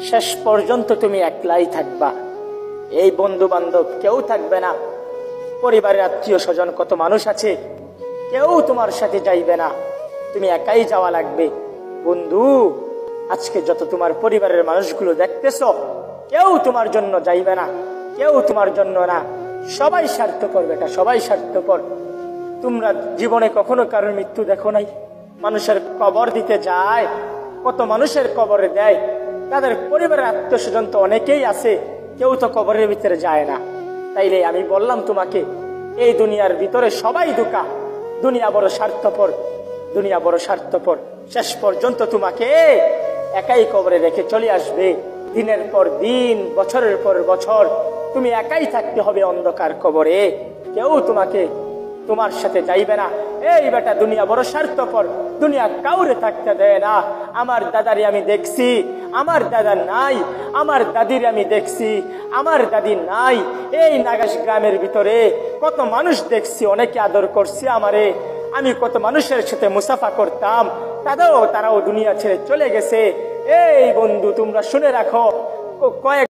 শেষ পর্যন্ত তুমি একলাই থাকবা, এই বন্ধু বান্ধব কেউ থাকবে না, পরিবারের আত্মীয় স্বজন কত মানুষ আছে, কেউ তোমার সাথে যাইবে না, তুমি একাই যাওয়া লাগবে। বন্ধু, আজকে যত তোমার পরিবারের মানুষগুলো দেখতেছো, কেউ তোমার জন্য যাইবে না, কেউ তোমার জন্য না, সবাই স্বার্থপর বেটা, সবাই স্বার্থপর। তোমরা জীবনে কখনো কারোর মৃত্যু দেখো নাই? মানুষের কবর দিতে যায়, কত মানুষের কবরে দেয়, তাদের পরিবারের আত্মীয় স্বজন তো অনেকেই আছে, কেউ তো কবরের ভিতরে যায় না। তাইলে আমি বললাম তোমাকে, এই দুনিয়ার ভিতরে সবাই ধোঁকা, দুনিয়া বড় স্বার্থপর, দুনিয়া বড় স্বার্থপর। শেষ পর্যন্ত তোমাকে একাই কবরে রেখে চলে আসবে। দিনের পর দিন, বছরের পর বছর তুমি একাই থাকতে হবে অন্ধকার কবরে, কেউ তোমাকে তোমার সাথে যাইবে না। এই বেটা, দুনিয়া বড় স্বার্থপর, দুনিয়া কাউরে থাকতে দেয় না। আমার দাদারে আমি দেখছি, আমার দাদা নাই, আমার দাদির আমি দেখছি, আমার দাদি নাই। এই নাগাস গ্রামের ভিতরে কত মানুষ দেখছি, অনেকে আদর করছে আমারে, আমি কত মানুষের সাথে মুসাফা করতাম, তারাও দুনিয়া ছেড়ে চলে গেছে। এই বন্ধু, তোমরা শুনে রাখো, কয়েক